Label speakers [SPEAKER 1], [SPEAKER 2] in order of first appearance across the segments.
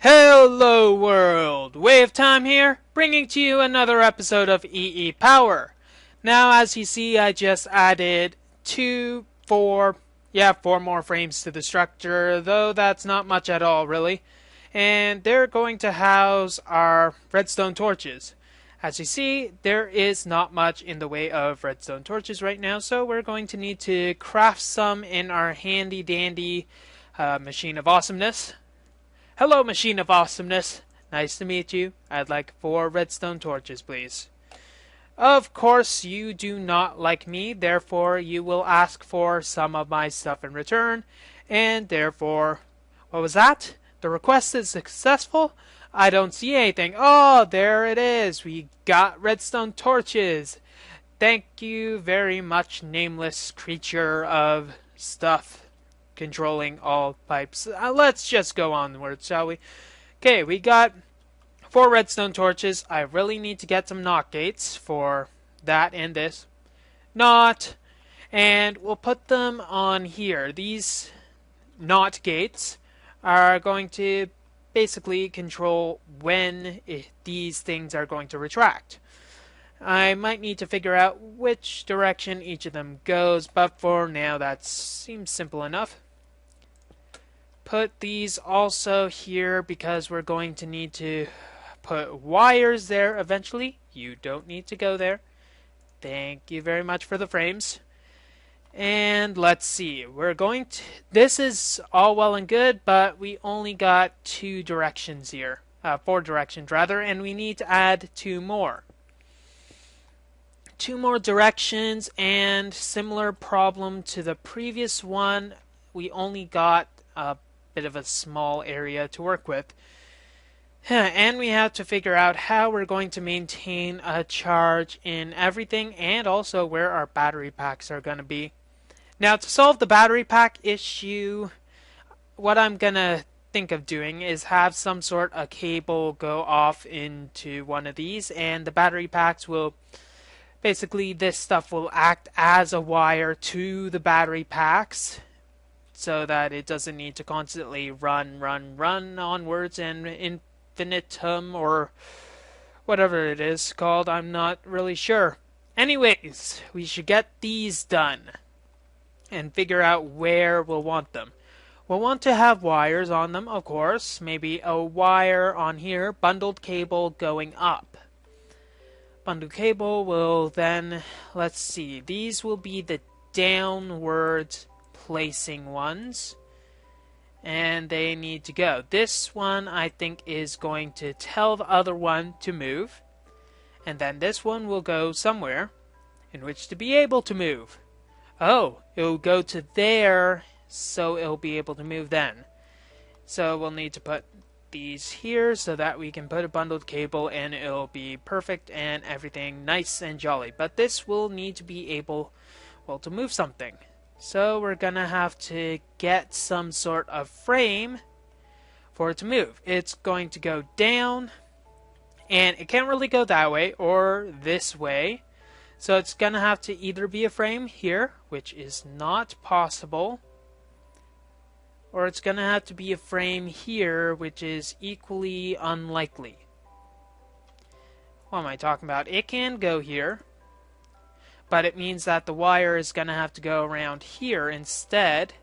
[SPEAKER 1] Hello world! Way of Time here, bringing to you another episode of EEPower. Now as you see, I just added four more frames to the structure, though that's not much at all really. And they're going to house our redstone torches. As you see, there is not much in the way of redstone torches right now, so we're going to need to craft some in our handy dandy machine of awesomeness. Hello, Machine of Awesomeness. Nice to meet you. I'd like 4 redstone torches, please. Of course, you do not like me, therefore you will ask for some of my stuff in return, and therefore... What was that? The request is successful? I don't see anything. Oh, there it is. We got redstone torches. Thank you very much, nameless creature of stuff controlling all pipes. Let's just go onward, shall we? Okay, we got 4 redstone torches. I really need to get some knock gates for that and this. Not. And we'll put them on here. These not gates are going to basically control when these things are going to retract. I might need to figure out which direction each of them goes, but for now that seems simple enough. Put these also here because we're going to need to put wires there eventually. You don't need to go there. Thank you very much for the frames. And let's see, this is all well and good, but we only got 2 directions here. 4 directions rather, and we need to add 2 more. 2 more directions, and similar problem to the previous one, we only got a bit of a small area to work with. And we have to figure out how we're going to maintain a charge in everything, and also where our battery packs are going to be. Now, to solve the battery pack issue, what I'm going to think of doing is have some sort of cable go off into one of these, and the battery packs will... Basically, this stuff will act as a wire to the battery packs, so that it doesn't need to constantly run onwards and infinitum, or whatever it is called. I'm not really sure. Anyways, we should get these done and figure out where we'll want them. We'll want to have wires on them, of course. Maybe a wire on here, bundled cable going up. Bundled cable will then, let's see, these will be the downward placing ones, and they need to go. This one I think is going to tell the other one to move, and then this one will go somewhere in which to be able to move. Oh, it'll go to there, so it'll be able to move then. So we'll need to put these here so that we can put a bundled cable and it'll be perfect and everything nice and jolly. But this will need to be able, well, to move something. So we're gonna have to get some sort of frame for it to move. It's going to go down, and it can't really go that way or this way. So it's gonna have to either be a frame here, which is not possible, or it's gonna have to be a frame here, which is equally unlikely. What am I talking about? It can go here, but it means that the wire is gonna have to go around here instead.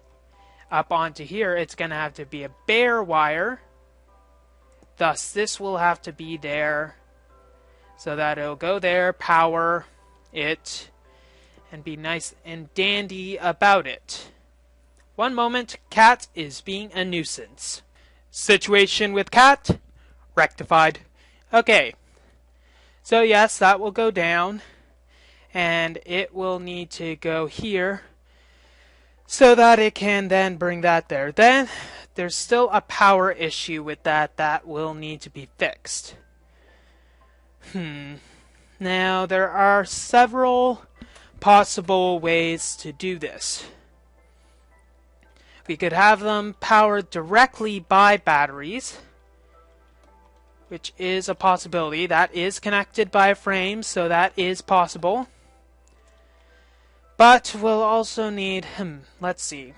[SPEAKER 1] Up onto here, it's gonna have to be a bare wire. Thus, this will have to be there, so that it'll go there, power it, and be nice and dandy about it. One moment, cat is being a nuisance. Situation with cat rectified. Okay, so yes, that will go down, and it will need to go here so that it can then bring that there. Then there's still a power issue with that will need to be fixed. Now there are several possible ways to do this. We could have them powered directly by batteries, which is a possibility. That is connected by a frame, so that is possible. But we'll also need, let's see.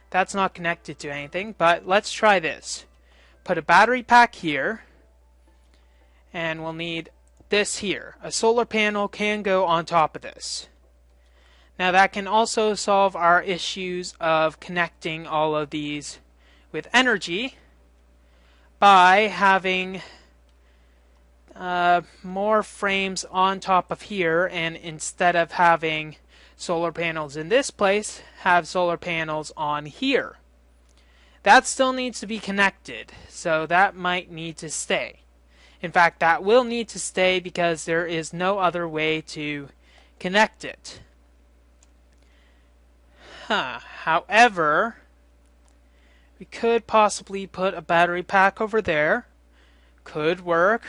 [SPEAKER 1] That's not connected to anything, but let's try this. put a battery pack here, and we'll need this here. A solar panel can go on top of this. Now that can also solve our issues of connecting all of these with energy by having more frames on top of here, and instead of having solar panels in this place, have solar panels on here. That still needs to be connected, so that might need to stay. In fact, that will need to stay because there is no other way to connect it. However, we could possibly put a battery pack over there. Could work,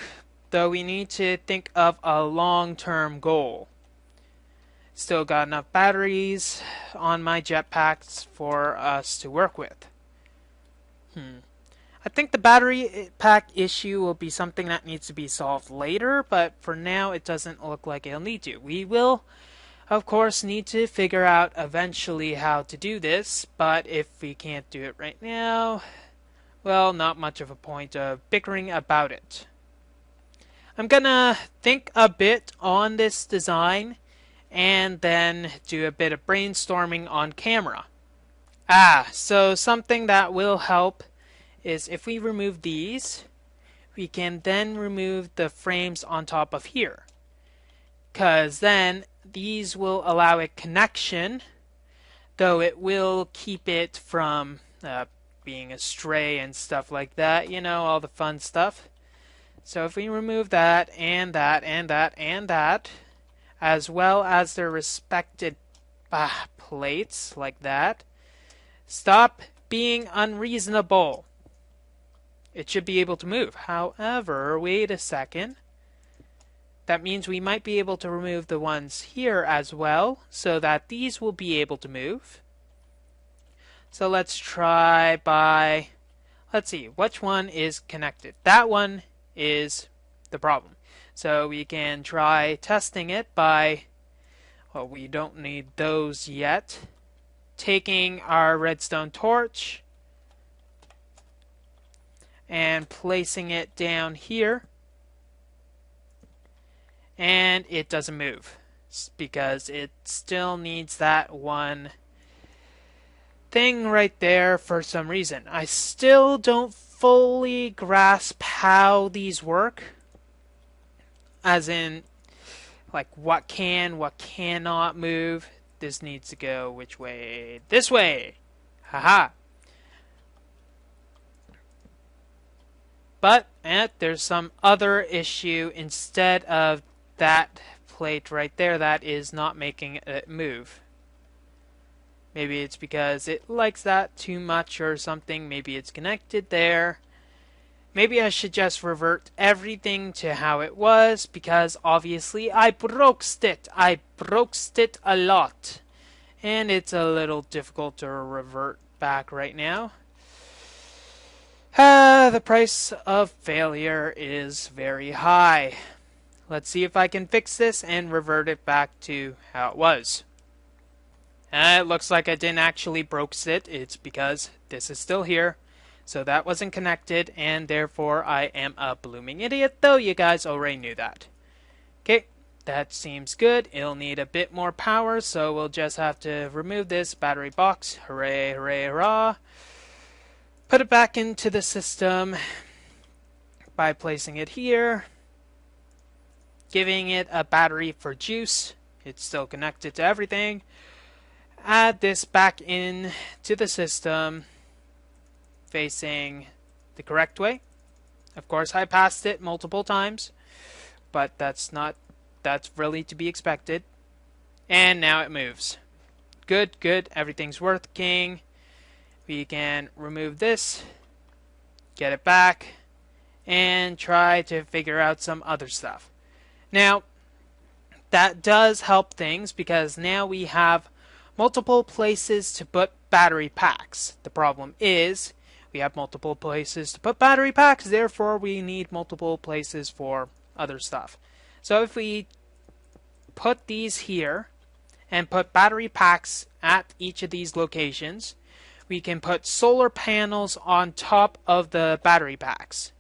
[SPEAKER 1] though we need to think of a long-term goal. Still got enough batteries on my jetpacks for us to work with. I think the battery pack issue will be something that needs to be solved later, but for now it doesn't look like it'll need to. We will, of course, need to figure out eventually how to do this, but if we can't do it right now, well, not much of a point of bickering about it. I'm gonna think a bit on this design and then do a bit of brainstorming on camera. So something that will help is if we remove these, we can then remove the frames on top of here. Because then these will allow a connection, though it will keep it from being astray and stuff like that. You know, all the fun stuff. So if we remove that, and that, and that, and that, as well as their respected plates, like that, stop being unreasonable. It should be able to move. However, wait a second. That means we might be able to remove the ones here as well, so that these will be able to move. So let's try by, let's see, which one is connected? That one is the problem. So we can try testing it by, well, we don't need those yet. Taking our redstone torch and placing it down here, and it doesn't move because it still needs that one thing right there for some reason. I still don't fully grasp how these work, as in like what can, what cannot move. This needs to go which way? This way! Haha! But there's some other issue instead of that plate right there that is not making it move. Maybe it's because it likes that too much or something. Maybe it's connected there. Maybe I should just revert everything to how it was, because obviously I broke it. I broke it a lot. And it's a little difficult to revert back right now. The price of failure is very high. Let's see if I can fix this and revert it back to how it was. It looks like I didn't actually broke it. It's because this is still here. So that wasn't connected, and therefore I am a blooming idiot, though you guys already knew that. Okay, that seems good. It'll need a bit more power, so we'll just have to remove this battery box. Hooray, hooray, hurrah. Put it back into the system by placing it here. Giving it a battery for juice. It's still connected to everything. Add this back in to the system, facing the correct way. Of course, I passed it multiple times, but that's really to be expected. And now it moves. Good, good, everything's working. We can remove this, get it back, and try to figure out some other stuff. Now, that does help things because now we have multiple places to put battery packs. The problem is we have multiple places to put battery packs, therefore we need multiple places for other stuff. So if we put these here and put battery packs at each of these locations, we can put solar panels on top of the battery packs.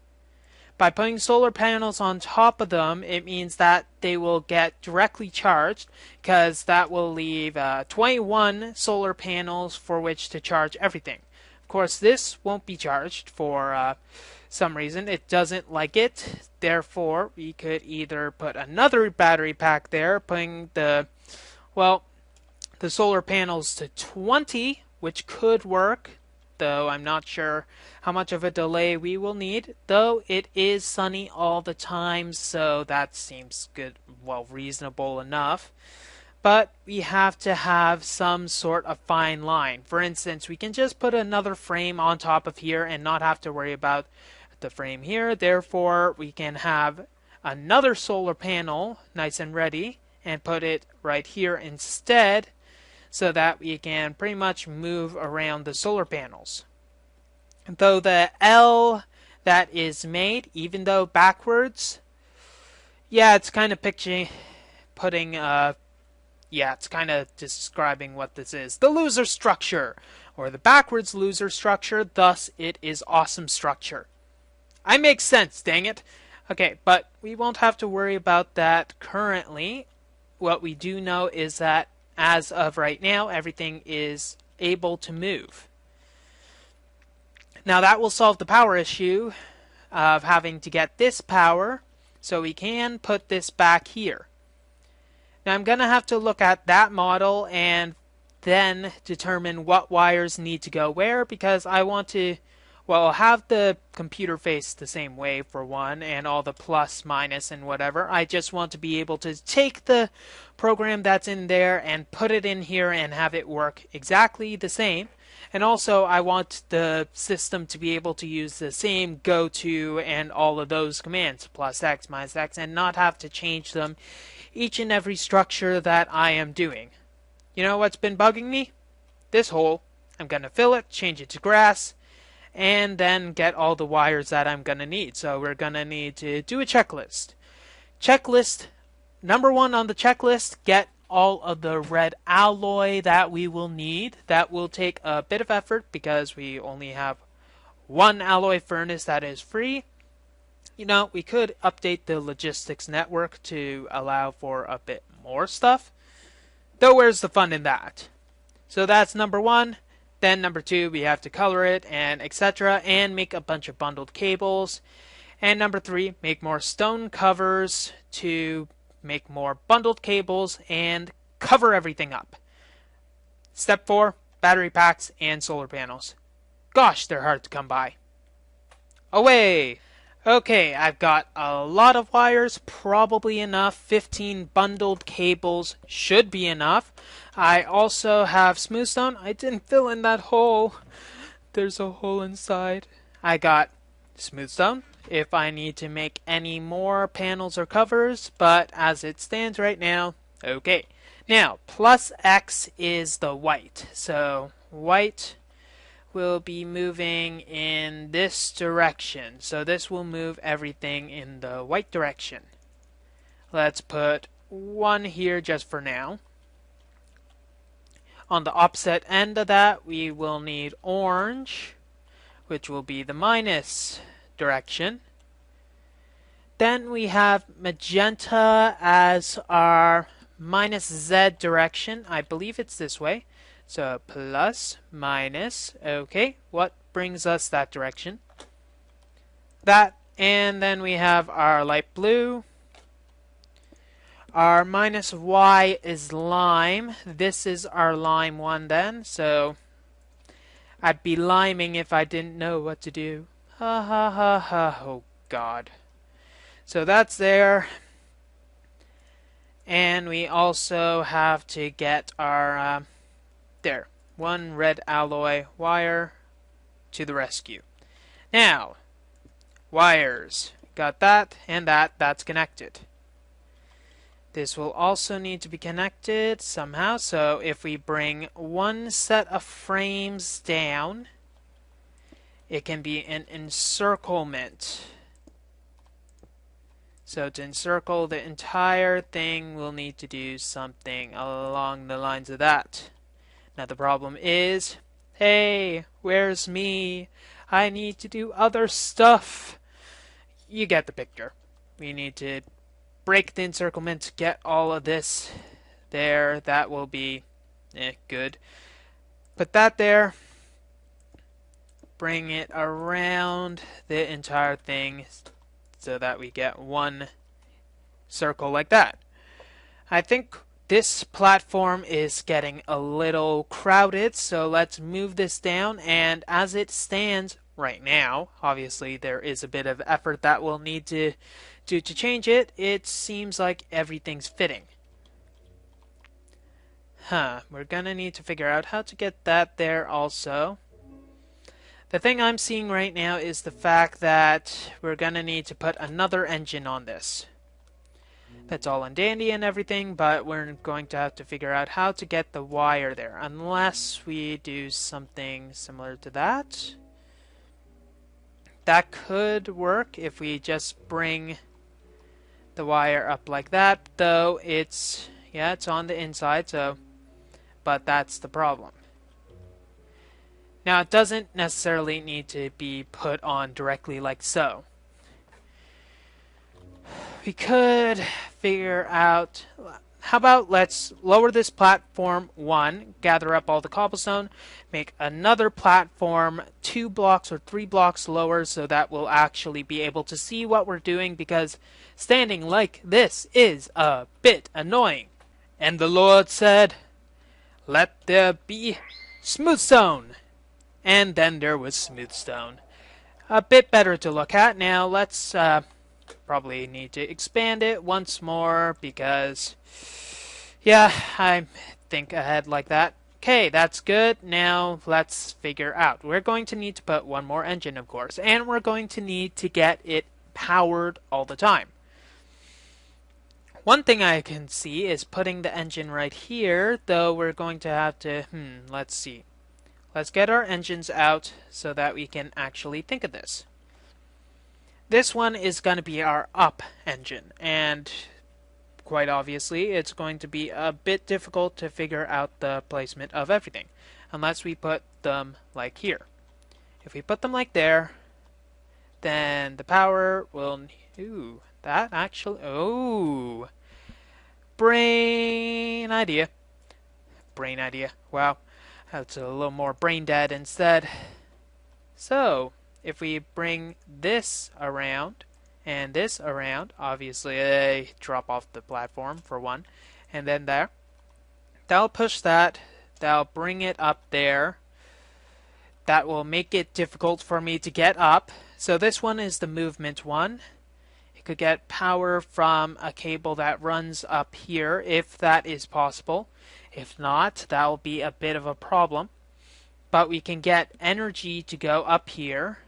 [SPEAKER 1] By putting solar panels on top of them, it means that they will get directly charged, because that will leave 21 solar panels for which to charge everything. Of course, this won't be charged for some reason. It doesn't like it. Therefore, we could either put another battery pack there, putting the solar panels to 20, which could work, though I'm not sure how much of a delay we will need, though it is sunny all the time, so that seems good, well, reasonable enough. But we have to have some sort of fine line. For instance, we can just put another frame on top of here and not have to worry about the frame here. Therefore, we can have another solar panel nice and ready and put it right here instead, so that we can pretty much move around the solar panels. Though the L that is made, even though backwards, yeah, it's kind of it's kind of describing what this is. The loser structure, or the backwards loser structure, thus it is awesome structure. I make sense, dang it. Okay, but we won't have to worry about that currently. What we do know is that as of right now, everything is able to move. Now that will solve the power issue of having to get this power, so we can put this back here. Now I'm going to have to look at that model and then determine what wires need to go where, because I want to, well, have the computer face the same way for one, and all the plus, minus, and whatever. I just want to be able to take the program that's in there and put it in here and have it work exactly the same. And also, I want the system to be able to use the same go-to and all of those commands, plus x, minus x, and not have to change them each and every structure that I am doing. You know what's been bugging me? This hole. I'm going to fill it, change it to grass, and then get all the wires that I'm going to need. So we're going to need to do a checklist. Checklist, number 1 on the checklist, get all of the red alloy that we will need. That will take a bit of effort because we only have one alloy furnace that is free. You know, we could update the logistics network to allow for a bit more stuff. Though where's the fun in that? So that's number 1. Then number 2, we have to color it and etc. and make a bunch of bundled cables. And number 3, make more stone covers to make more bundled cables and cover everything up. Step 4, battery packs and solar panels. Gosh, they're hard to come by. Away! Okay, I've got a lot of wires, probably enough. 15 bundled cables should be enough. I also have smooth stone. I didn't fill in that hole. There's a hole inside. I got smooth stone if I need to make any more panels or covers, but as it stands right now, okay. Now, plus X is the white. So, white will be moving in this direction. So this will move everything in the white direction. Let's put 1 here just for now. On the opposite end of that, we will need orange, which will be the minus direction. Then we have magenta as our minus Z direction. I believe it's this way. So plus, minus, okay, what brings us that direction? That, and then we have our light blue. Our minus Y is lime. This is our lime one then, so I'd be liming if I didn't know what to do. Ha ha ha ha, oh god. So that's there. And we also have to get our, there, 1 red alloy wire to the rescue. Now, wires. Got that and that's connected. This will also need to be connected somehow, so if we bring 1 set of frames down, it can be an encirclement. So to encircle the entire thing, we'll need to do something along the lines of that. Now the problem is, Hey, where's me? I need to do other stuff. You get the picture. We need to break the encirclement, get all of this there. That will be good. Put that there. Bring it around the entire thing so that we get one circle like that. I think this platform is getting a little crowded, so let's move this down. And as it stands right now, obviously there is a bit of effort that we'll need to do to change it. It seems like everything's fitting. We're gonna need to figure out how to get that there also. The thing I'm seeing right now is the fact that we're gonna need to put another engine on this. That's all and dandy and everything, but we're going to have to figure out how to get the wire there, unless we do something similar to that. That could work if we just bring the wire up like that, though it's on the inside, so but that's the problem. Now it doesn't necessarily need to be put on directly like so. We could figure out, how about let's lower this platform 1, gather up all the cobblestone, make another platform 2 blocks or 3 blocks lower so that we'll actually be able to see what we're doing, because standing like this is a bit annoying. And the Lord said, "Let there be smooth stone." And then there was smooth stone. A bit better to look at. Now let's probably need to expand it once more because, I think ahead like that. Okay, that's good. Now let's figure out. We're going to need to put one more engine, of course, and we're going to need to get it powered all the time. One thing I can see is putting the engine right here, though we're going to have to, let's see. Let's get our engines out so that we can actually think of this. This one is going to be our up engine, and quite obviously it's going to be a bit difficult to figure out the placement of everything unless we put them like here. If we put them like there, then the power will... Ooh, that actually... Oh! Brain idea. Brain idea. Wow. That's a little more brain dead instead. So, if we bring this around and this around, obviously they drop off the platform for one, and then there, that'll push that, that'll bring it up there. That will make it difficult for me to get up. So this one is the movement one. It could get power from a cable that runs up here, if that is possible. If not, that will be a bit of a problem. But we can get energy to go up here.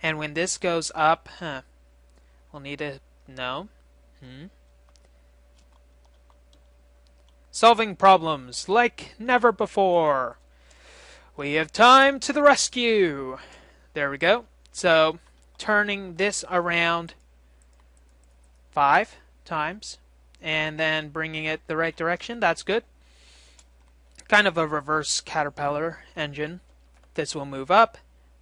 [SPEAKER 1] And when this goes up, we'll need to know. Solving problems like never before. We have time to the rescue. There we go. So, turning this around 5 times and then bringing it the right direction. That's good. Kind of a reverse caterpillar engine. This will move up.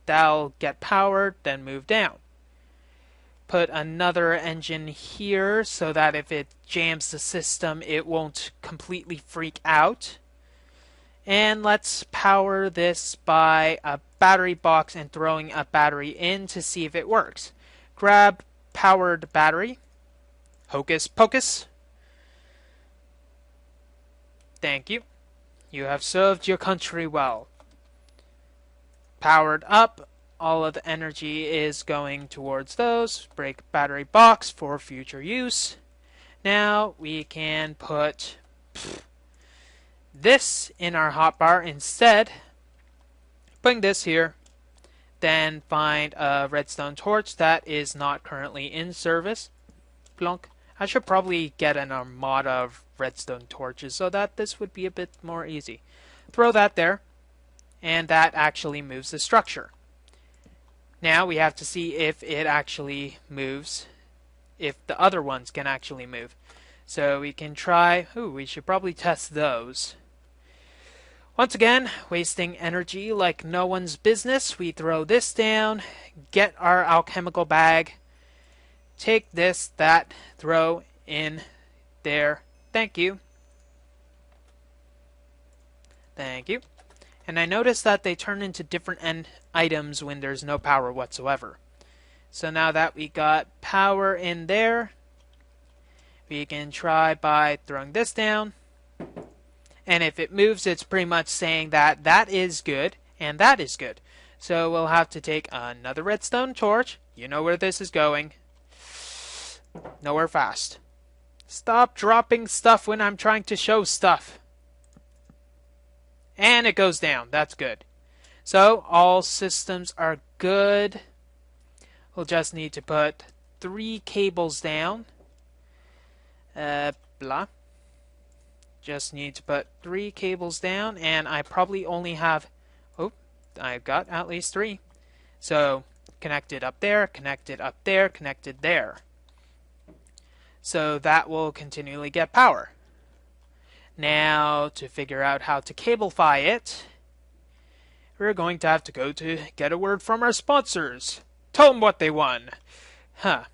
[SPEAKER 1] That'll get powered, then move down. Put another engine here so that if it jams the system, it won't completely freak out. And let's power this by a battery box and throwing a battery in to see if it works. Grab powered battery. Hocus pocus. Thank you. You have served your country well. Powered up. All of the energy is going towards those. Break battery box for future use. Now we can put this in our hotbar instead. Bring this here. Then find a redstone torch that is not currently in service. Plonk. I should probably get an armada of redstone torches so that this would be a bit more easy. Throw that there. And that actually moves the structure. Now we have to see if it actually moves. If the other ones can actually move. So we can try... Ooh, we should probably test those. Once again, wasting energy like no one's business. We throw this down, get our alchemical bag, take this, that, throw in there. Thank you. Thank you. And I noticed that they turn into different items when there's no power whatsoever. So now that we got power in there, we can try by throwing this down. And if it moves, it's pretty much saying that that is good and that is good. So we'll have to take another redstone torch. You know where this is going. Nowhere fast. Stop dropping stuff when I'm trying to show stuff. And it goes down. That's good. So all systems are good. We'll just need to put 3 cables down. Blah. Just need to put 3 cables down, and I probably only have, oh, I've got at least 3. So connected up there, connected up there, connected there. So that will continually get power. Now, to figure out how to cablefy it, we're going to have to go to get a word from our sponsors. Tell them what they won. Huh.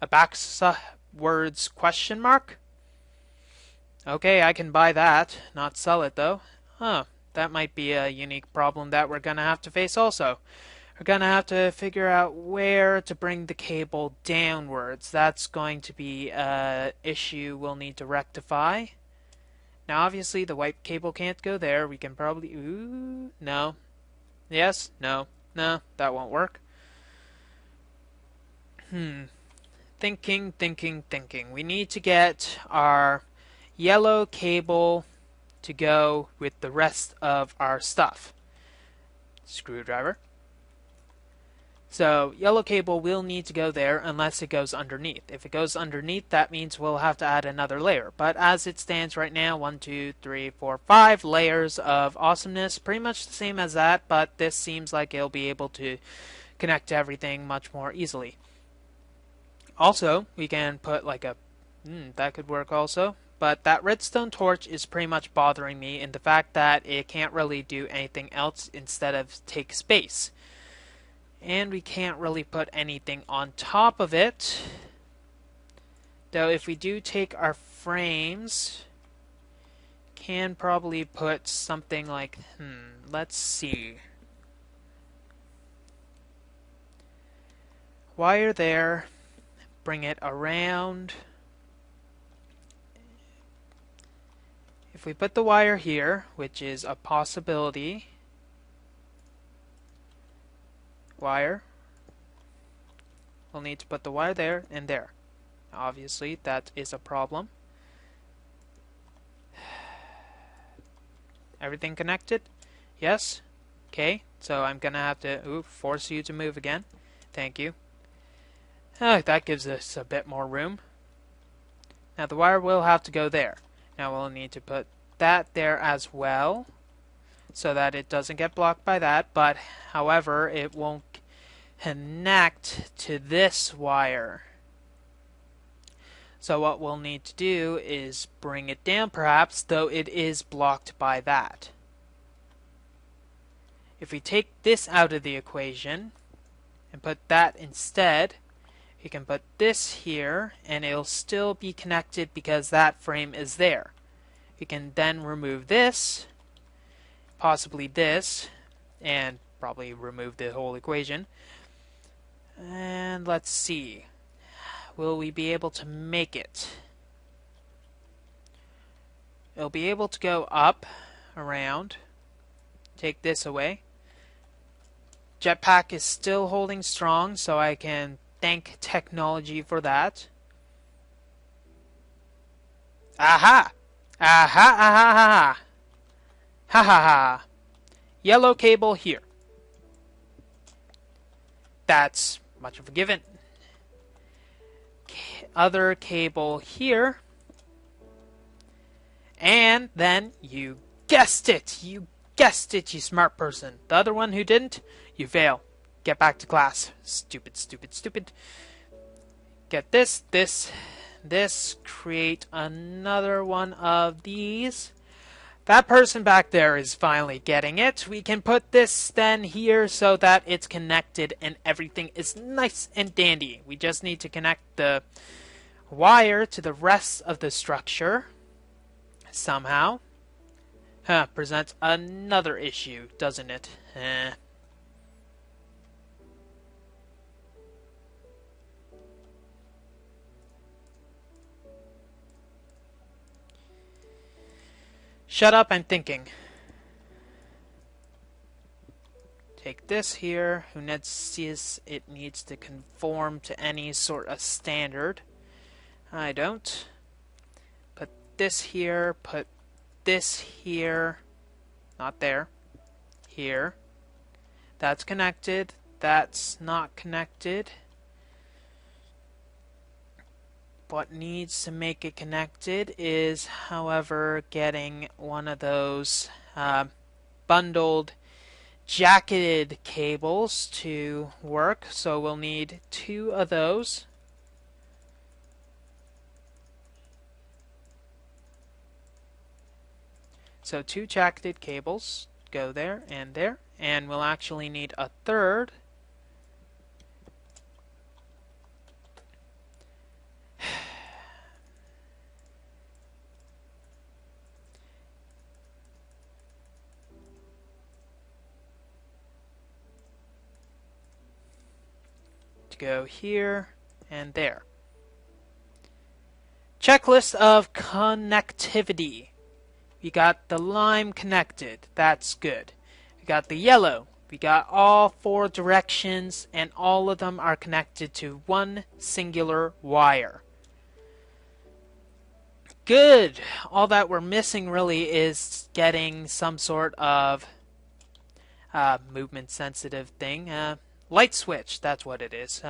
[SPEAKER 1] A backwards question mark? Okay, I can buy that, not sell it though. Huh, that might be a unique problem that we're gonna have to face also. We're gonna have to figure out where to bring the cable downwards. That's going to be an issue we'll need to rectify. Now obviously the white cable can't go there. We can probably, ooh, no. Yes, no, no, that won't work. Thinking. We need to get our yellow cable to go with the rest of our stuff. Screwdriver. So yellow cable will need to go there unless it goes underneath. If it goes underneath, that means we'll have to add another layer. But as it stands right now, 1, 2, 3, 4, 5 layers of awesomeness. Pretty much the same as that, but this seems like it'll be able to connect to everything much more easily. Also, we can put like a, that could work also. But that redstone torch is pretty much bothering me in the fact that it can't really do anything else instead of take space. And we can't really put anything on top of it. Though if we do take our frames, can probably put something like, let's see. Wire there, bring it around. If we put the wire here, which is a possibility, wire, we'll need to put the wire there and there. Obviously, that is a problem. Everything connected? Yes? Okay, so I'm gonna have to force you to move again. Thank you. That gives us a bit more room. Now the wire will have to go there. Now we'll need to put that there as well, so that it doesn't get blocked by that, but however it won't connect to this wire. So what we'll need to do is bring it down perhaps, though it is blocked by that. If we take this out of the equation and put that instead, you can put this here and it'll still be connected because that frame is there. You can then remove this, possibly this, and probably remove the whole equation. And let's see. Will we be able to make it? It'll be able to go up, around. Take this away. Jetpack is still holding strong, so I can thank technology for that. Aha! Aha! Aha! Aha! Ha ha ha! Yellow cable here. That's much of a given. Other cable here. And then you guessed it! You guessed it, you smart person. The other one who didn't, you fail. Get back to class. Stupid, stupid, stupid. Get this, this, this. Create another one of these. That person back there is finally getting it. We can put this then here so that it's connected and everything is nice and dandy. We just need to connect the wire to the rest of the structure somehow. Presents another issue, doesn't it? Shut up, I'm thinking. Take this here. Who says it needs to conform to any sort of standard? I don't. Put this here. Put this here. Not there. Here. That's connected. That's not connected. What needs to make it connected is, however, getting one of those bundled jacketed cables to work. So we'll need 2 of those. So 2 jacketed cables go there, and we'll actually need a third. To go here and there. Checklist of connectivity. We got the lime connected. That's good. We got the yellow. We got all 4 directions, and all of them are connected to one singular wire. Good. All that we're missing really is getting some sort of movement sensitive thing. Light switch, that's what it is.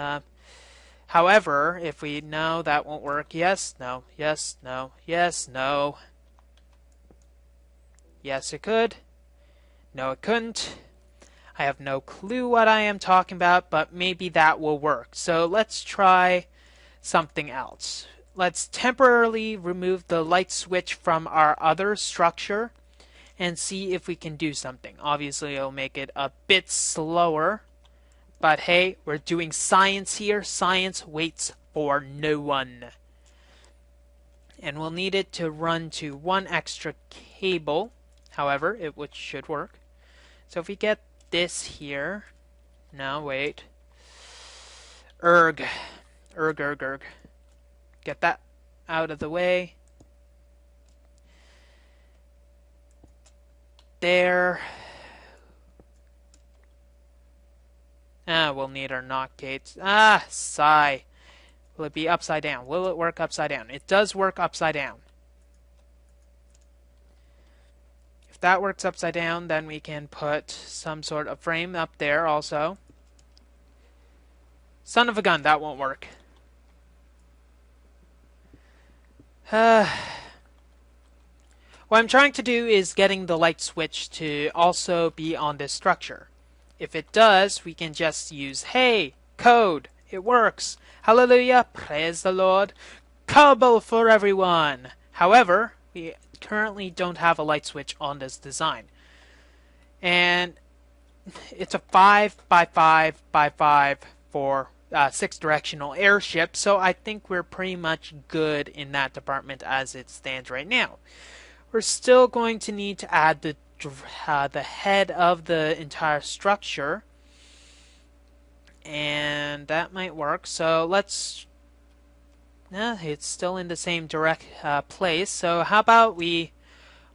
[SPEAKER 1] However, if we know that won't work, yes, no, yes, no, yes, no. Yes, it could. No, it couldn't. I have no clue what I am talking about, but maybe that will work. So let's try something else. Let's temporarily remove the light switch from our other structure and see if we can do something. Obviously, it'll make it a bit slower. But hey, we're doing science here. Science waits for no one. And we'll need it to run to 1 extra cable. However, it should work. So if we get this here. No, wait. Erg. Erg. Get that out of the way. There. We'll need our knock gates. Sigh. Will it be upside down? Will it work upside down? It does work upside down. If that works upside down, then we can put some sort of frame up there also. Son of a gun, that won't work. What I'm trying to do is getting the light switch to also be on this structure. If it does, we can just use, hey, code. It works. Hallelujah. Praise the Lord. Cobble for everyone. However, we currently don't have a light switch on this design. And it's a 5x5x5 for 6-directional airship, so I think we're pretty much good in that department as it stands right now. We're still going to need to add the head of the entire structure, and that might work. So let's it's still in the same direct place, so how about we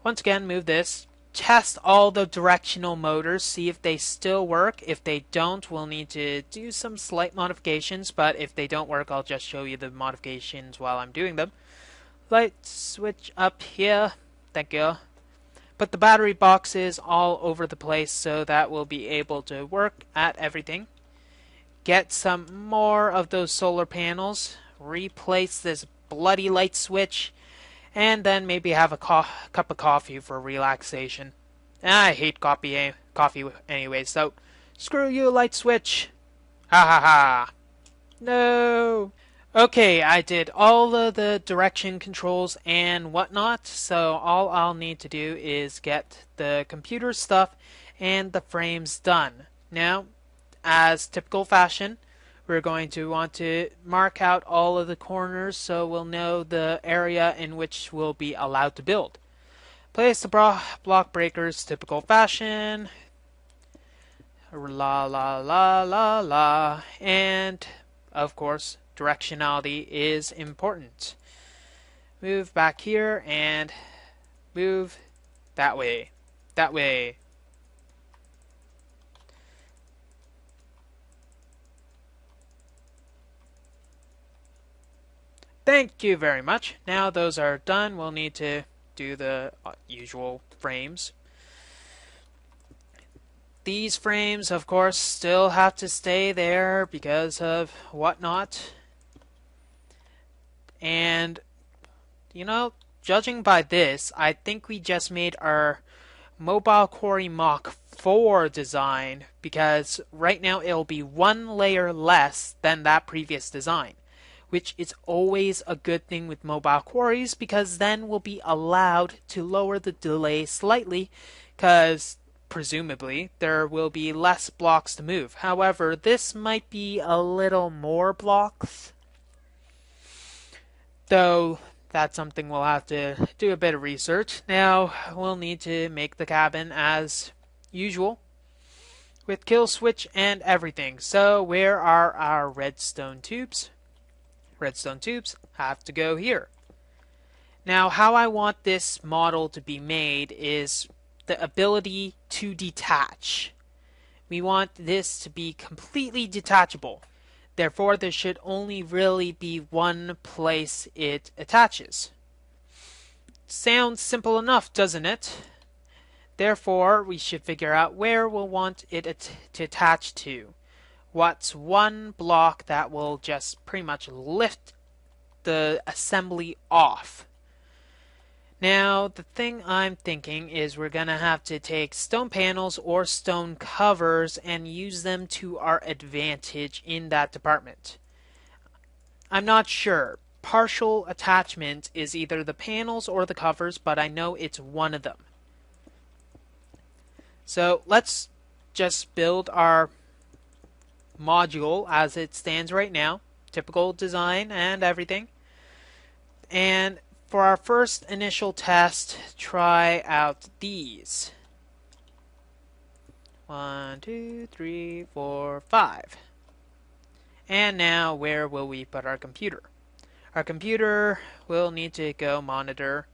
[SPEAKER 1] once again move this, test all the directional motors, see if they still work. If they don't, we'll need to do some slight modifications, but if they don't work, I'll just show you the modifications while I'm doing them. Light switch up here. Thank you. Put the battery boxes all over the place so that we'll be able to work at everything. Get some more of those solar panels. Replace this bloody light switch. And then maybe have a cup of coffee for relaxation. I hate coffee anyway, so screw you, light switch. Ha ha ha. No. Okay, I did all of the direction controls and whatnot, so all I'll need to do is get the computer stuff and the frames done. Now, as typical fashion, we're going to want to mark out all of the corners so we'll know the area in which we'll be allowed to build. Place the block breakers, typical fashion. La la la la la. And, of course, directionality is important. Move back here and move that way. That way. Thank you very much. Now those are done, we'll need to do the usual frames. These frames, of course, still have to stay there because of whatnot. And, judging by this, I think we just made our Mobile Quarry Mach 4 design because right now it'll be one layer less than that previous design, which is always a good thing with mobile quarries because then we'll be allowed to lower the delay slightly because presumably there will be less blocks to move. However, this might be a little more blocks, though that's something we'll have to do a bit of research. Now, we'll need to make the cabin as usual with kill switch and everything. So, where are our redstone tubes? Redstone tubes have to go here. Now, how I want this model to be made is the ability to detach. We want this to be completely detachable. Therefore, there should only really be one place it attaches. Sounds simple enough, doesn't it? Therefore, we should figure out where we'll want it to attach to. What's one block that will just pretty much lift the assembly off. Now, the thing I'm thinking is we're going to have to take stone panels or stone covers and use them to our advantage in that department. I'm not sure. Partial attachment is either the panels or the covers, but I know it's one of them. So let's just build our module as it stands right now. Typical design and everything. And for our first initial test, try out these. 1, 2, 3, 4, 5. And now where will we put our computer? Our computer will need to go monitor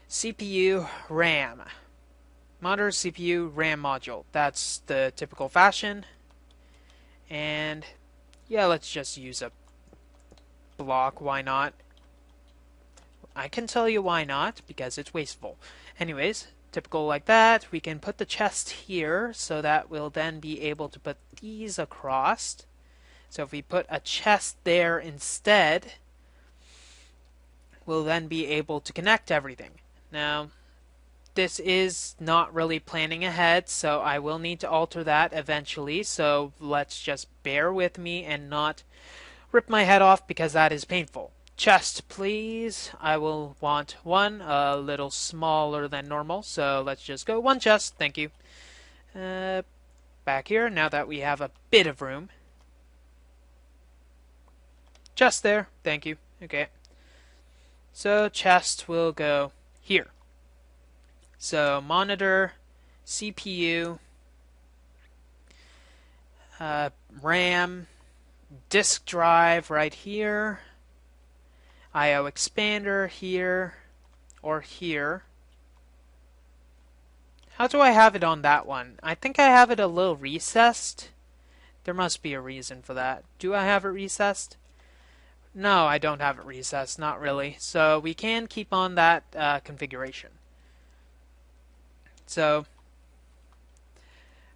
[SPEAKER 1] CPU RAM. Monitor CPU RAM module. That's the typical fashion. And yeah, let's just use a block. Why not? I can tell you why not, because it's wasteful. Anyways, typical like that. We can put the chest here so that we'll then be able to put these across. So if we put a chest there instead, we'll then be able to connect everything. Now, this is not really planning ahead, so I will need to alter that eventually. So let's just bear with me and not rip my head off because that is painful. Chest, please. I will want one a little smaller than normal, so let's just go one chest. Thank you. Back here, now that we have a bit of room. Chest there. Thank you. Okay. So chest will go here. So monitor, CPU, RAM, disk drive right here. I/O expander here or here. How do I have it on that one? I think I have it a little recessed. There must be a reason for that. Do I have it recessed? No, I don't have it recessed. Not really. So we can keep on that configuration. So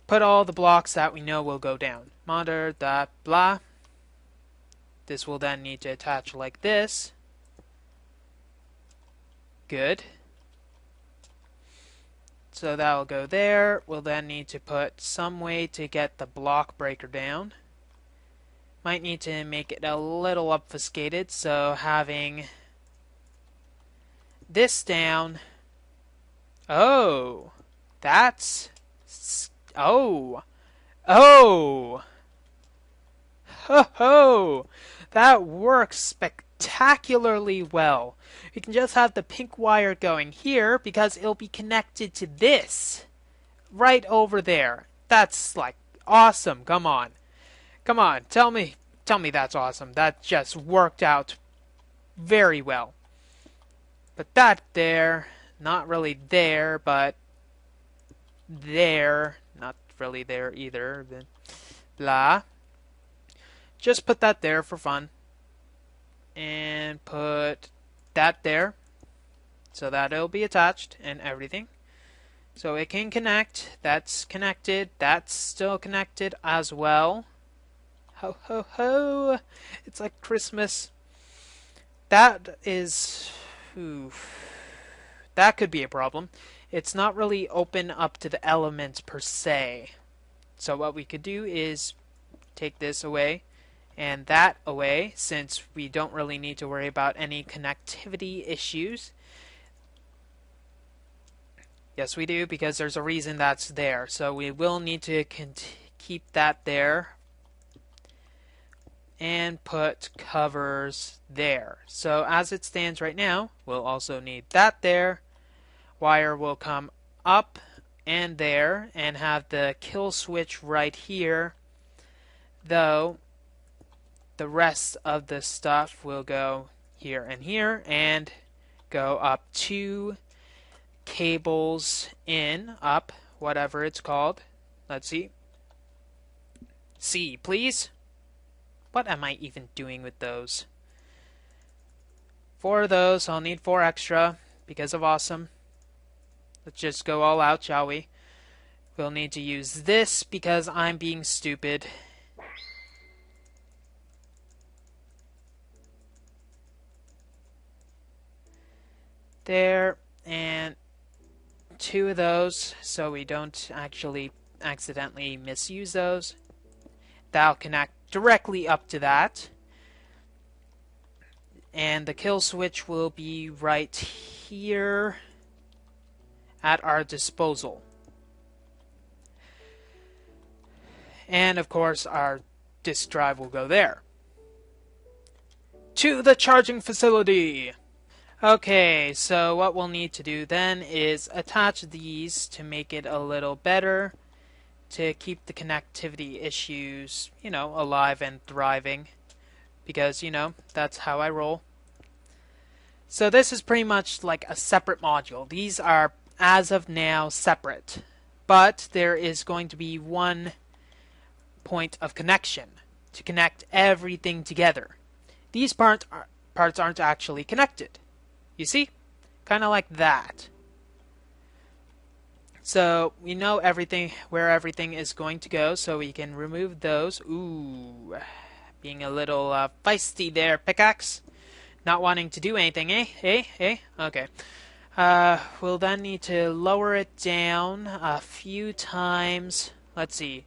[SPEAKER 1] put all the blocks that we know will go down. Monitor, that, blah. This will then need to attach like this. Good. So that will go there. We'll then need to put some way to get the block breaker down. Might need to make it a little obfuscated, so having this down. Oh, that's... Oh, oh, ho ho! That works spectacularly well. We can just have the pink wire going here because it'll be connected to this right over there. That's like awesome. Come on. Come on. Tell me that's awesome. That just worked out very well. But that there, not really there, but there, not really there either. Blah. Just put that there for fun. And put that there so that it'll be attached and everything. So it can connect. That's connected. That's still connected as well. Ho ho ho! It's like Christmas. That is... Ooh, that could be a problem. It's not really open up to the elements per se. So what we could do is take this away and that away, since we don't really need to worry about any connectivity issues. Yes, we do, because there's a reason that's there. So we will need to keep that there and put covers there. So as it stands right now, we'll also need that there. Wire will come up and there and have the kill switch right here, though the rest of the stuff will go here and go up 2 cables in, up, whatever it's called. Let's see. C, please. What am I even doing with those? 4 of those. I'll need 4 extra because of awesome. Let's just go all out, shall we? We'll need to use this because I'm being stupid. There, and 2 of those so we don't actually accidentally misuse those. That'll connect directly up to that. And the kill switch will be right here at our disposal. And of course our disk drive will go there. To the charging facility! Okay, so what we'll need to do then is attach these to make it a little better, to keep the connectivity issues, alive and thriving, because, that's how I roll. So this is pretty much like a separate module. These are, as of now, separate, but there is going to be one point of connection to connect everything together. These parts aren't actually connected. You see? Kind of like that. So we know where everything is going to go, so we can remove those. Ooh, being a little feisty there, pickaxe. Not wanting to do anything, eh? Okay. We'll then need to lower it down a few times. Let's see.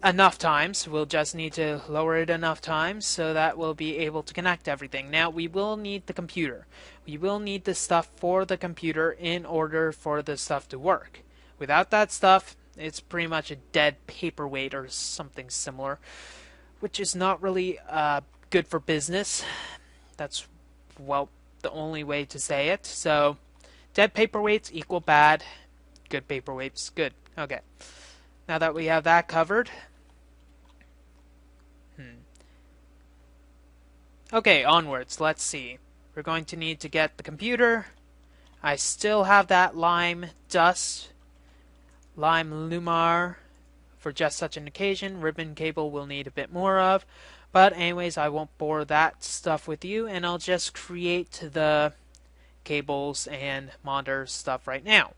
[SPEAKER 1] Enough times. We'll just need to lower it enough times so that we'll be able to connect everything. Now, we will need the computer. We will need the stuff for the computer in order for the stuff to work. Without that stuff, it's pretty much a dead paperweight or something similar, which is not really good for business. That's, well, the only way to say it. So, dead paperweights equal bad. Good paperweights, good. Okay. Now that we have that covered. Okay, onwards. Let's see. We're going to need to get the computer. I still have that lime dust, lime lumar for just such an occasion. Ribbon cable we'll need a bit more of. But anyways, I won't bore that stuff with you, and I'll just create the cables and monitor stuff right now.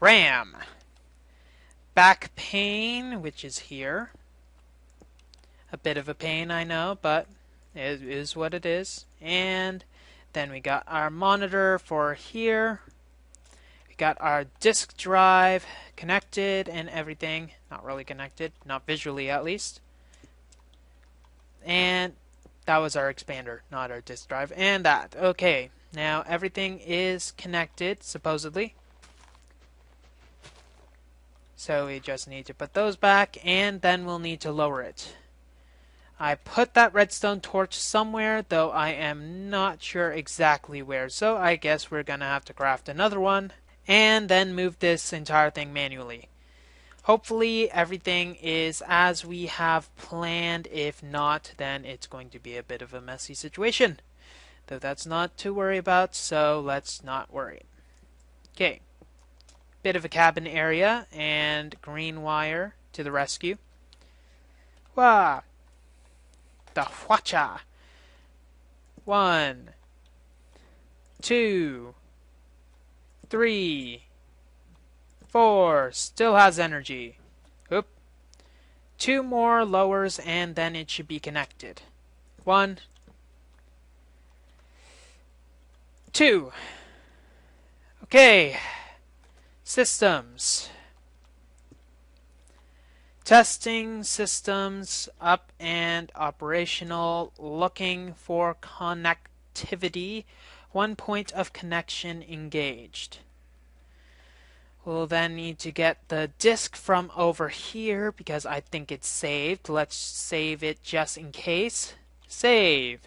[SPEAKER 1] RAM. Back pain, which is here. A bit of a pain, I know, but it is what it is. And then we got our monitor for here. We got our disk drive connected and everything. Not really connected, not visually at least. and that was our expander, not our disk drive. And that. Okay, now everything is connected, supposedly. So we just need to put those back, and then we'll need to lower it. I put that redstone torch somewhere, though I am not sure exactly where. So I guess we're going to have to craft another one, and then move this entire thing manually. Hopefully everything is as we have planned. If not, then it's going to be a bit of a messy situation. Though that's not to worry about, so let's not worry. Okay. Bit of a cabin area, and green wire to the rescue. Wah! The Hwacha! 1, 2, 3, 4. Still has energy. Oop. 2 more lowers, and then it should be connected. 1, 2. Okay. Systems. Testing systems up and operational. Looking for connectivity. 1 point of connection engaged. We'll then need to get the disk from over here because I think it's saved. Let's save it just in case. Save.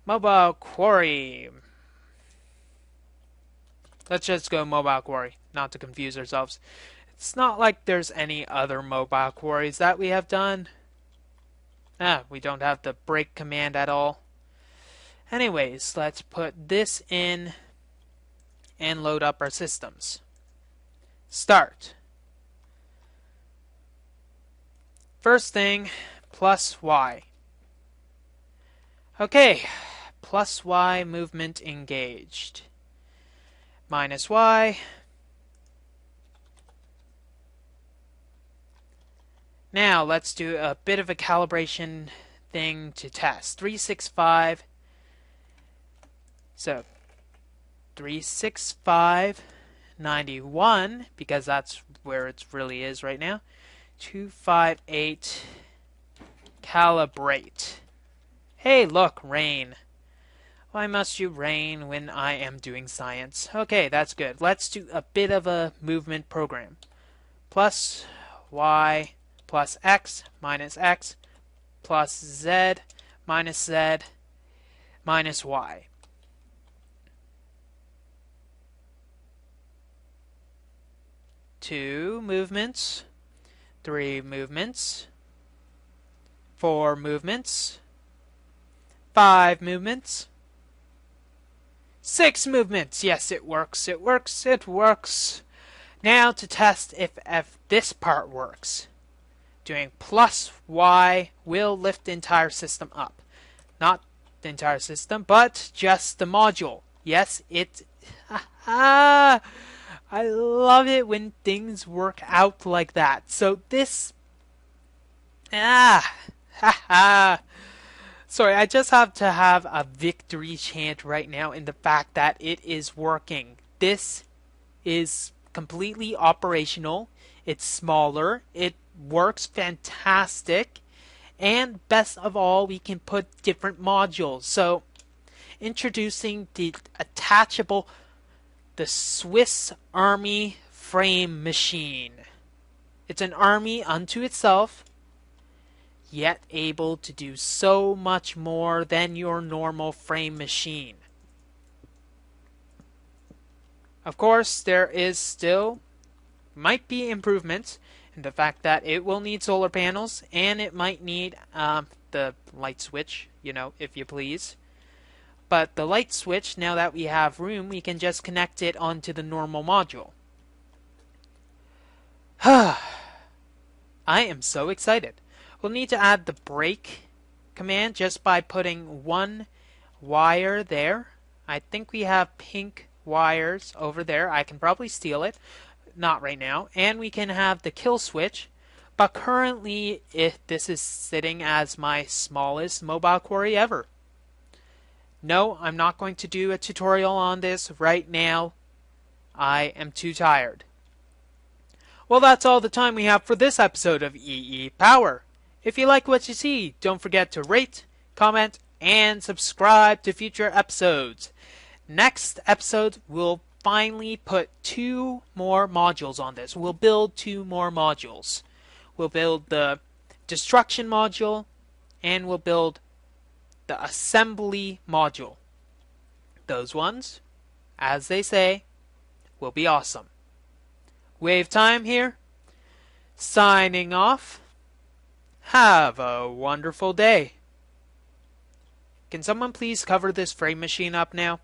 [SPEAKER 1] Mobile Quarry. Let's just go Mobile Quarry, not to confuse ourselves. It's not like there's any other mobile quarries that we have done. We don't have the break command at all. Anyways, let's put this in and load up our systems. Start. First thing, plus Y. Okay, plus Y movement engaged. Minus Y. Now let's do a bit of a calibration thing to test. 365. So 365, 91, because that's where it really is right now. 258. Calibrate. Hey, look, rain. Why must you rain when I am doing science? Okay, that's good. Let's do a bit of a movement program. Plus Y plus X minus X plus Z minus Y. Two movements, 3 movements, 4 movements, 5 movements, 6 movements. Yes, it works, it works, it works. Now to test if this part works. Doing plus Y will lift the entire system up. Not the entire system, but just the module. Yes, it... I love it when things work out like that. So this... Sorry, I just have to have a victory chant right now in the fact that it is working. This is completely operational. It's smaller. It works fantastic. And best of all, we can put different modules. So, introducing the attachable, the Swiss Army frame machine. It's an army unto itself, yet able to do so much more than your normal frame machine. Of course, there is still, might be improvements in the fact that it will need solar panels, and it might need the light switch, if you please. But the light switch, now that we have room, we can just connect it onto the normal module. I am so excited. We'll need to add the break command just by putting 1 wire there. I think we have pink wires over there. I can probably steal it. Not right now. And we can have the kill switch. But currently, this is sitting as my smallest mobile quarry ever. No, I'm not going to do a tutorial on this right now. I am too tired. Well, that's all the time we have for this episode of EEPower. If you like what you see, don't forget to rate, comment, and subscribe to future episodes. Next episode, we'll finally put 2 more modules on this. We'll build 2 more modules. We'll build the destruction module, and we'll build the assembly module. Those ones, as they say, will be awesome. Wave Time here, signing off. Have a wonderful day. Can someone please cover this frame machine up now?